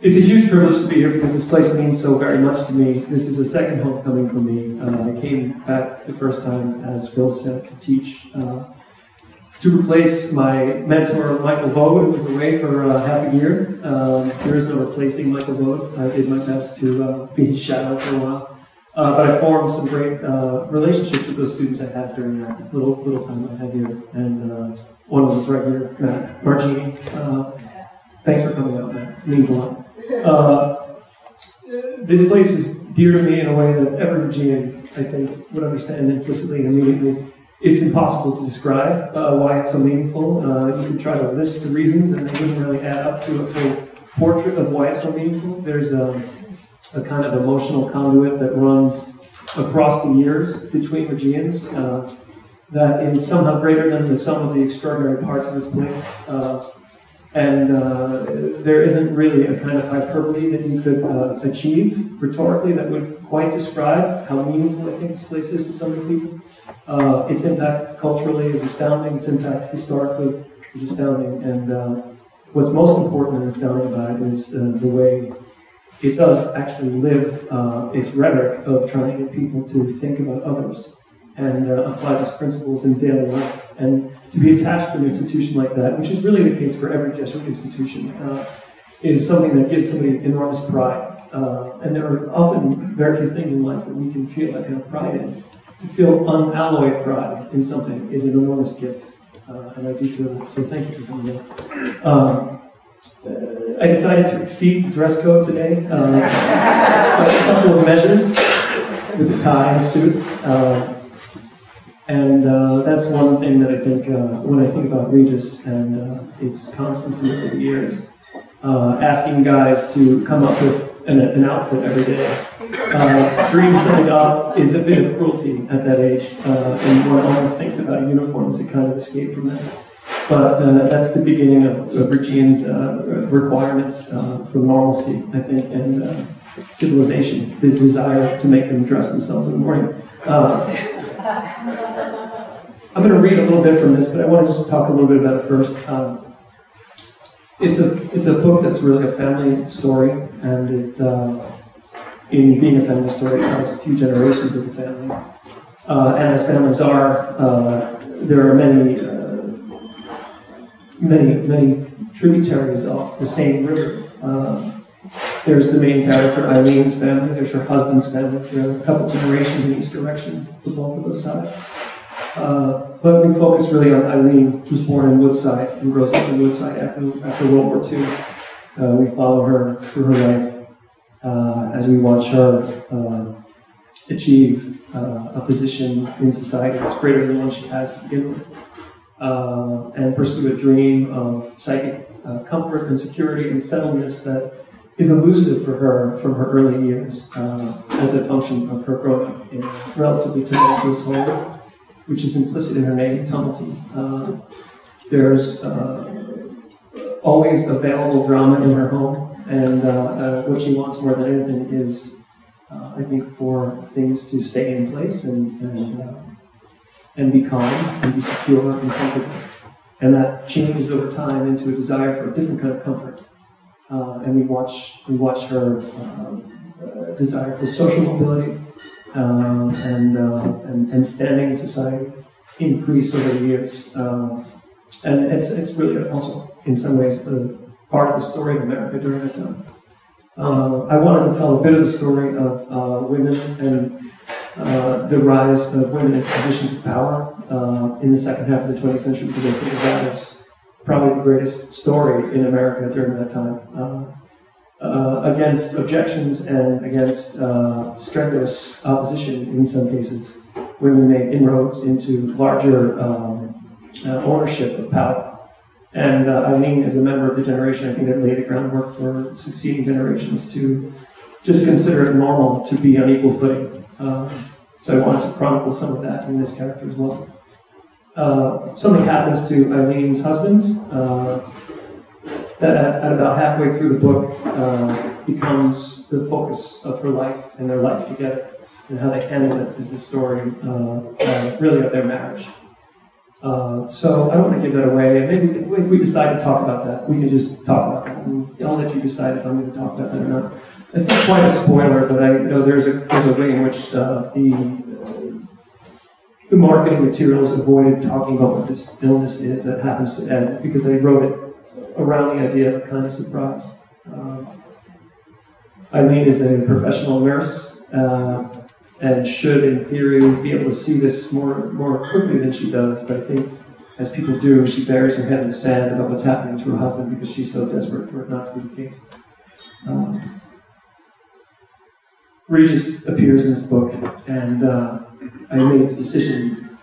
It's a huge privilege to be here because this place means so very much to me. This is a second homecoming for me. I came back the first time, as Phil said, to teach, to replace my mentor, Michael Vode, who was away for half a year. There is no replacing Michael Vode. I did my best to be his shadow for a while. But I formed some great relationships with those students I had during that little time I had here. And one of them is right here, Matt Margini. Thanks for coming out, Matt. It means a lot. This place is dear to me in a way that every Fijian, I think, would understand implicitly and immediately. It's impossible to describe why it's so meaningful. You could try to list the reasons, and they wouldn't really add up to a full portrait of why it's so meaningful. There's a kind of emotional conduit that runs across the years between Fijians that is somehow greater than the sum of the extraordinary parts of this place. And there isn't really a kind of hyperbole that you could achieve rhetorically that would quite describe how meaningful I think this place is to so many people. Its impact culturally is astounding. Its impact historically is astounding. And what's most important and astounding about it is the way it does actually live its rhetoric of trying to get people to think about others and apply those principles in daily life. And to be attached to an institution like that, which is really the case for every Jesuit institution, is something that gives somebody enormous pride. And there are often very few things in life that we can feel that kind of pride in. To feel unalloyed pride in something is an enormous gift. And I do feel that. So thank you for coming in. I decided to exceed the dress code today by a couple of measures with the tie and suit. And that's one thing that I think, when I think about Regis and its constancy over the years, asking guys to come up with an outfit every day, dream something up is a bit of cruelty at that age, and one almost thinks about a uniform as a kind of escape from that. But that's the beginning of Regine's requirements for normalcy, I think, and civilization, the desire to make them dress themselves in the morning. I'm going to read a little bit from this, but I want to just talk a little bit about it first. It's a book that's really a family story, and it, in being a family story, it tells a few generations of the family. And as families are, there are many tributaries of the same river. There's the main character, Eileen's family. There's her husband's family. There are a couple generations in each direction for both of those sides. But we focus really on Eileen, who's born in Woodside and grows up in Woodside after World War II. We follow her through her life as we watch her achieve a position in society that's greater than the one she has to begin with, and pursue a dream of psychic comfort and security and settledness that is elusive for her from her early years as a function of her growing up in a relatively tumultuous home, which is implicit in her name, Tumulty. There's always available drama in her home, and what she wants more than anything is, I think, for things to stay in place and be calm and be secure and comfortable. And that changes over time into a desire for a different kind of comfort. And we watch her desire for social mobility and standing in society increase over the years. And it's really also, in some ways, part of the story of America during that time. I wanted to tell a bit of the story of women and the rise of women in positions of power in the second half of the 20th century, because I think that is probably the greatest story in America during that time. Against objections and against strenuous opposition in some cases, women made inroads into larger ownership of power. And Eileen, as a member of the generation, I think that laid the groundwork for succeeding generations to just consider it normal to be on equal footing. So I wanted to chronicle some of that in this character as well. Something happens to Eileen's husband that at about halfway through the book becomes the focus of her life and their life together, and how they handle it is the story really of their marriage. So I don't want to give that away. And maybe if we decide to talk about that, we can just talk about that. And I'll let you decide if I'm going to talk about that or not. It's not quite a spoiler, but there's a way in which the marketing materials avoided talking about what this illness is that happens to Ed, because they wrote it around the idea of kind of surprise. Eileen is a professional nurse and should, in theory, be able to see this more quickly than she does. But I think, as people do, she buries her head in the sand about what's happening to her husband because she's so desperate for it not to be the case. Regis appears in this book, and I made the decision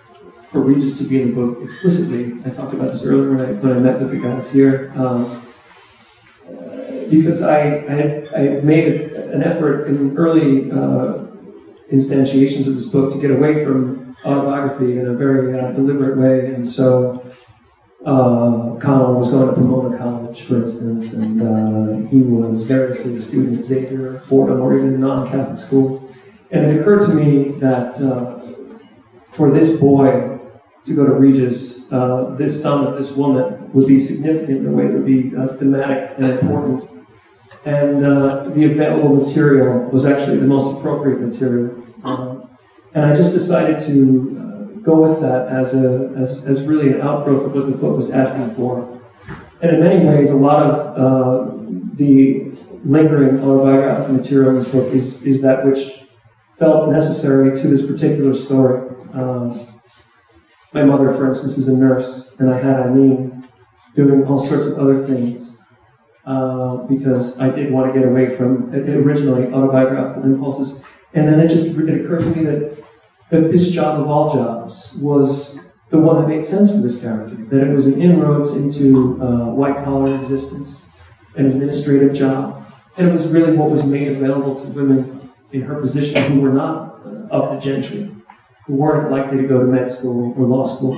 for Regis to be in the book explicitly. I talked about this earlier when I met with the guys here. Because I had made an effort in early instantiations of this book to get away from autobiography in a very deliberate way, and so Connell was going to Pomona College, for instance, and he was variously a student at Xavier, Fordham, or even non-Catholic schools. And it occurred to me that for this boy to go to Regis, this son of this woman would be significant in a way that would be thematic and important. And the available material was actually the most appropriate material. And I just decided to go with that as really an outgrowth of what the book was asking for. And in many ways, a lot of the lingering autobiographical material in this book is that which felt necessary to this particular story. My mother, for instance, is a nurse, and I had Eileen doing all sorts of other things. Because I did want to get away from originally autobiographical impulses. And then it occurred to me that this job of all jobs was the one that made sense for this character, that it was an inroads into white-collar existence, an administrative job, and it was really what was made available to women in her position who were not of the gentry, who weren't likely to go to med school or law school.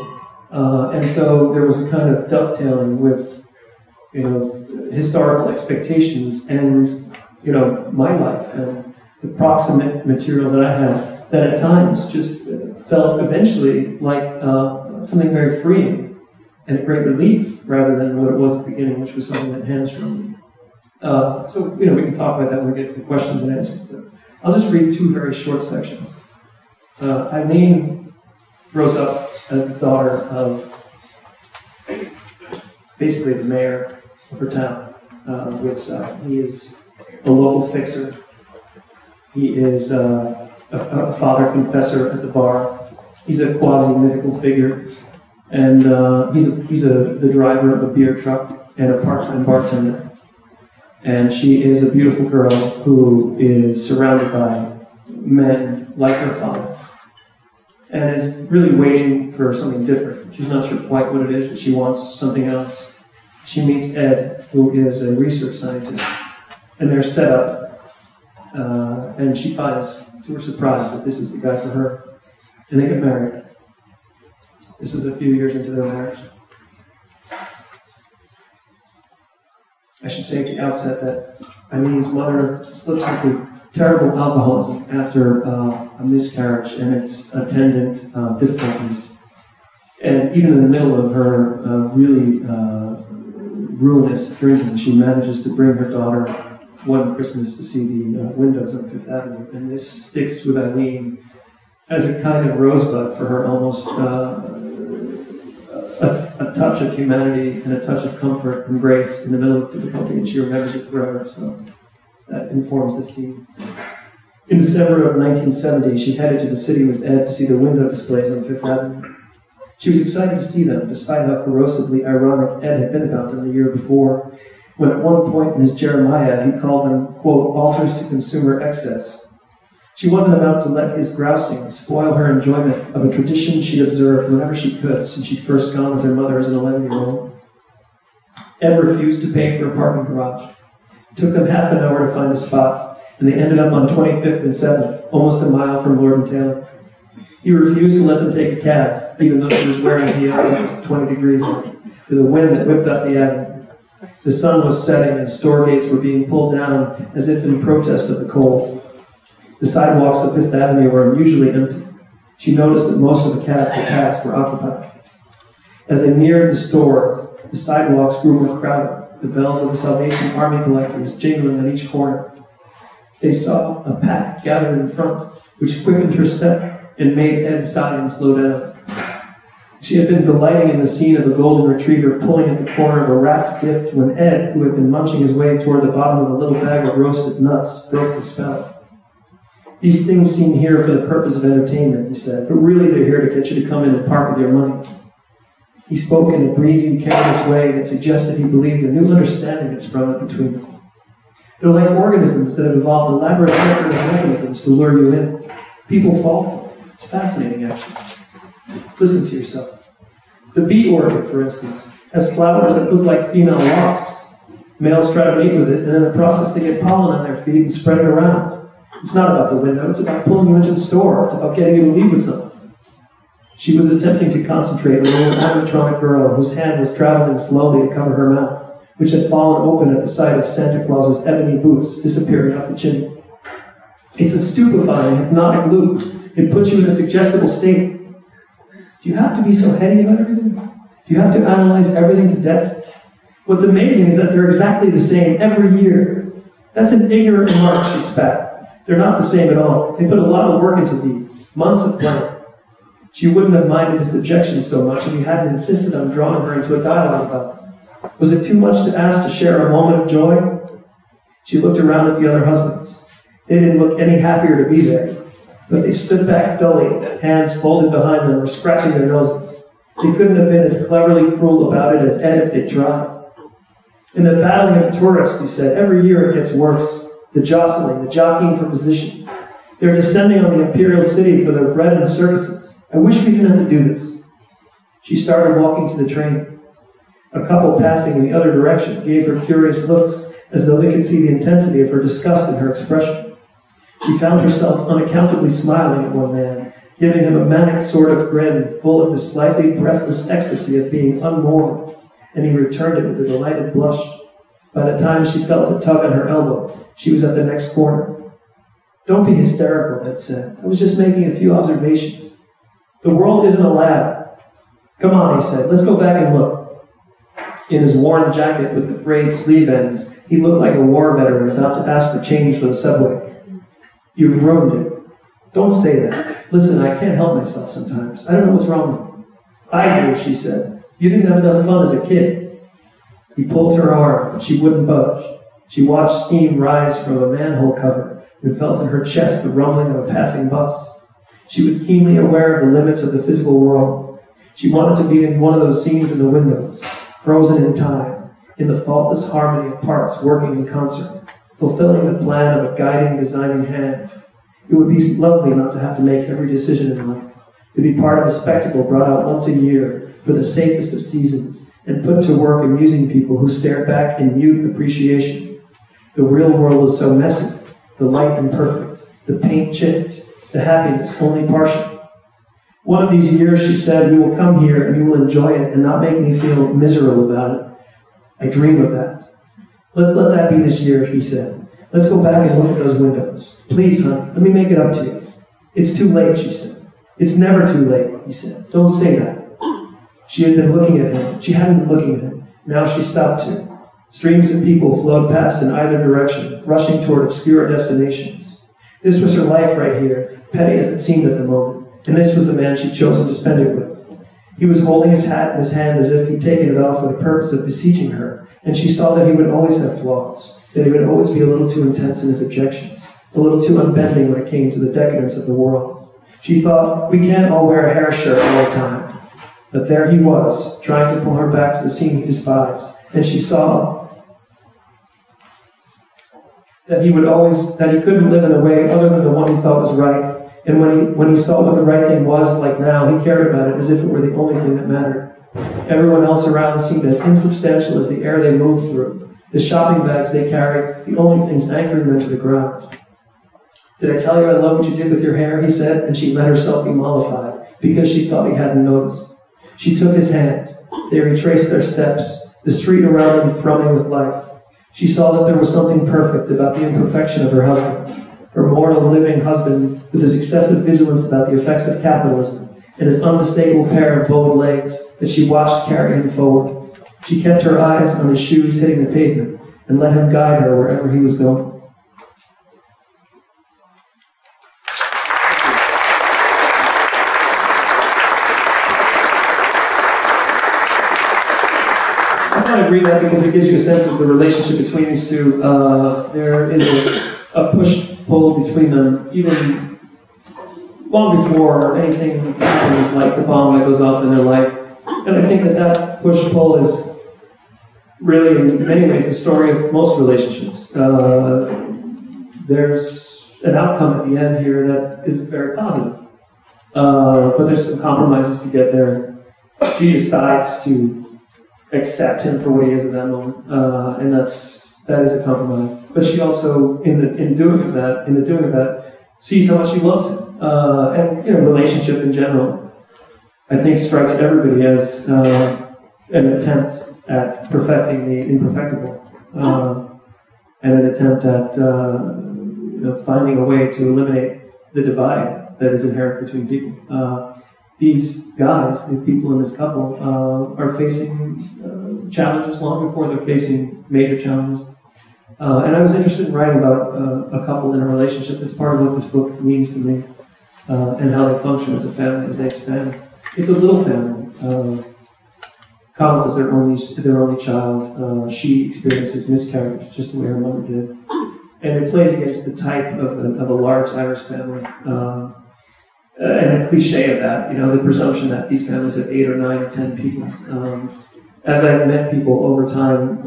And so there was a kind of dovetailing with historical expectations and, my life and the proximate material that I had that at times just felt eventually like something very freeing and a great relief rather than what it was at the beginning, which was something that hamstrung me. So, we can talk about that when we get to the questions and answers. But I'll just read two very short sections. Eileen grows up as the daughter of basically the mayor of her town. He is a local fixer. He is a father confessor at the bar. He's a quasi-mythical figure, and he's the driver of a beer truck and a part-time bartender. And she is a beautiful girl who is surrounded by men like her father, and is really waiting for something different. She's not sure quite what it is, but she wants something else. She meets Ed, who is a research scientist, and they're set up, and she finds, to her surprise, that this is the guy for her, and they get married. This is a few years into their marriage. I should say at the outset that Eileen's mother slips into terrible alcoholism after a miscarriage and its attendant difficulties. And even in the middle of her really ruinous drinking, she manages to bring her daughter one Christmas to see the windows on Fifth Avenue. And this sticks with Eileen as a kind of rosebud for her, almost a touch of humanity and a touch of comfort and grace in the middle of difficulty, and she remembers it forever. So that informs the scene. In December of 1970, she headed to the city with Ed to see the window displays on Fifth Avenue. She was excited to see them, despite how corrosively ironic Ed had been about them the year before, when at one point in his Jeremiah, he called them, quote, altars to consumer excess. She wasn't about to let his grousing spoil her enjoyment of a tradition she'd observed whenever she could since she'd first gone with her mother as an 11-year-old. Ed refused to pay for a parking garage. It took them half an hour to find a spot, and they ended up on 25th and 7th, almost a mile from Lord and Taylor. He refused to let them take a cab, even though she was wearing heels and it was 20 degrees out, with a wind that whipped up the avenue. The sun was setting and store gates were being pulled down as if in protest of the cold. The sidewalks of Fifth Avenue were unusually empty. She noticed that most of the cabs that passed were occupied. As they neared the store, the sidewalks grew more crowded, the bells of the Salvation Army collectors jingling at each corner. They saw a pack gathered in front, which quickened her step and made Ed sigh and slow down. She had been delighting in the scene of a golden retriever pulling at the corner of a wrapped gift when Ed, who had been munching his way toward the bottom of a little bag of roasted nuts, broke the spell. "These things seem here for the purpose of entertainment," he said, "but really they're here to get you to come in and part with your money." He spoke in a breezy, careless way that suggested he believed a new understanding had sprung up between them. They're like organisms that have evolved elaborate mechanisms to lure you in. People fall for it. It's fascinating, actually. Listen to yourself. The bee orchid, for instance, has flowers that look like female wasps. Males try to mate with it, and in the process they get pollen on their feet and spread it around. It's not about the window, it's about pulling you into the store. It's about getting you to leave with something. She was attempting to concentrate on a little animatronic girl whose hand was traveling slowly to cover her mouth, which had fallen open at the sight of Santa Claus's ebony boots disappearing up the chimney. It's a stupefying, hypnotic loop. It puts you in a suggestible state. Do you have to be so heady about everything? Do you have to analyze everything to depth? What's amazing is that they're exactly the same every year. That's an ignorant remark, she spat. They're not the same at all. They put a lot of work into these, months of planning. She wouldn't have minded his objections so much if he hadn't insisted on drawing her into a dialogue about it. Was it too much to ask to share a moment of joy? She looked around at the other husbands. They didn't look any happier to be there, but they stood back dully, hands folded behind them or scratching their noses. They couldn't have been as cleverly cruel about it as Ed if they tried. In the battling of tourists, he said, every year it gets worse. The jostling, the jockeying for position. They're descending on the imperial city for their bread and circuses. I wish we didn't have to do this. She started walking to the train. A couple passing in the other direction gave her curious looks, as though they could see the intensity of her disgust in her expression. She found herself unaccountably smiling at one man, giving him a manic sort of grin full of the slightly breathless ecstasy of being unmoored, and he returned it with a delighted blush. By the time she felt a tug on her elbow, she was at the next corner. "Don't be hysterical," Ed said. "I was just making a few observations. The world isn't a lab." "Come on," he said. "Let's go back and look." In his worn jacket with the frayed sleeve ends, he looked like a war veteran about to ask for change for the subway. "You've ruined it." "Don't say that. Listen, I can't help myself sometimes. I don't know what's wrong with me." "I do," she said. "You didn't have enough fun as a kid." He pulled her arm, but she wouldn't budge. She watched steam rise from a manhole cover and felt in her chest the rumbling of a passing bus. She was keenly aware of the limits of the physical world. She wanted to be in one of those scenes in the windows, frozen in time, in the faultless harmony of parts working in concert, fulfilling the plan of a guiding, designing hand. It would be lovely not to have to make every decision in life, to be part of a spectacle brought out once a year for the safest of seasons, and put to work amusing people who stare back in mute appreciation. The real world is so messy, the light imperfect, the paint chipped, the happiness only partial. "One of these years," she said, "we will come here and you will enjoy it and not make me feel miserable about it. I dream of that." "Let's let that be this year," he said. "Let's go back and look at those windows. Please, honey, let me make it up to you." "It's too late," she said. "It's never too late," he said. "Don't say that." She had been looking at him. She hadn't been looking at him. Now she stopped too. Streams of people flowed past in either direction, rushing toward obscure destinations. This was her life right here, petty as it seemed at the moment, and this was the man she'd chosen to spend it with. He was holding his hat in his hand as if he'd taken it off for the purpose of beseeching her, and she saw that he would always have flaws, that he would always be a little too intense in his objections, a little too unbending when it came to the decadence of the world. She thought, we can't all wear a hair shirt all the time. But there he was, trying to pull her back to the scene he despised, and she saw that he couldn't live in a way other than the one he thought was right. And when he saw what the right thing was, like now, he cared about it as if it were the only thing that mattered. Everyone else around seemed as insubstantial as the air they moved through, the shopping bags they carried, the only things anchoring them to the ground. "Did I tell you I love what you did with your hair?" he said, and she let herself be mollified, because she thought he hadn't noticed. She took his hand. They retraced their steps, the street around them thrumming with life. She saw that there was something perfect about the imperfection of her husband, her mortal living husband with his excessive vigilance about the effects of capitalism, and his unmistakable pair of bowed legs that she watched carry him forward. She kept her eyes on his shoes hitting the pavement and let him guide her wherever he was going. I kind of read that because it gives you a sense of the relationship between these two. There is a push-pull between them, even long before anything happens like the bomb that goes off in their life. And I think that push-pull is really, in many ways, the story of most relationships. There's an outcome at the end here that is very positive. But there's some compromises to get there. She decides to accept him for what he is at that moment, and that is a compromise. But she also, in the doing of that, sees how much she loves him, and relationship in general, I think, strikes everybody as an attempt at perfecting the imperfectible, and an attempt at finding a way to eliminate the divide that is inherent between people. These guys, the people in this couple, are facing challenges long before they're facing major challenges. And I was interested in writing about a couple in a relationship. It's part of what this book means to me, and how they function as a family as they expand. It's a little family. Colin is their only child. She experiences miscarriage just the way her mother did. And it plays against the type of a large Irish family. And a cliche of that, the presumption that these families have 8 or 9 or 10 people. As I've met people over time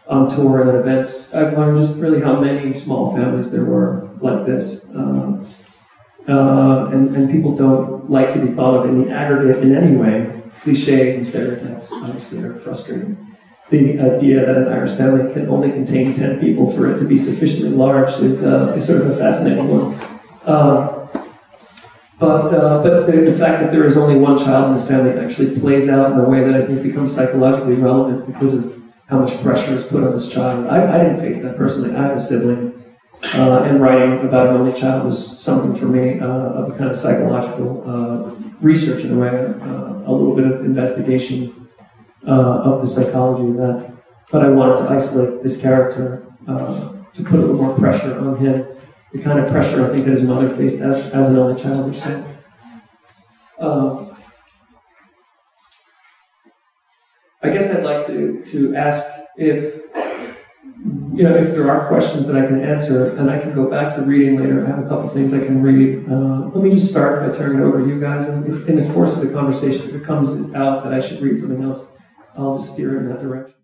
on tour and at events, I've learned just really how many small families there were like this. And people don't like to be thought of in the aggregate in any way. Cliches and stereotypes obviously are frustrating. The idea that an Irish family can only contain 10 people for it to be sufficiently large is sort of a fascinating one. But the fact that there is only one child in this family actually plays out in a way that I think becomes psychologically relevant because of how much pressure is put on this child. I didn't face that personally. I have a sibling, and writing about an only child was something for me of a kind of psychological research in a way, a little bit of investigation of the psychology of that. But I wanted to isolate this character to put a little more pressure on him. The kind of pressure I think that his mother faced as an only child herself. I guess I'd like to ask if there are questions that I can answer, and I can go back to reading later. I have a couple things I can read. Let me just start by turning it over to you guys, and if in the course of the conversation, if it comes out that I should read something else, I'll just steer it in that direction.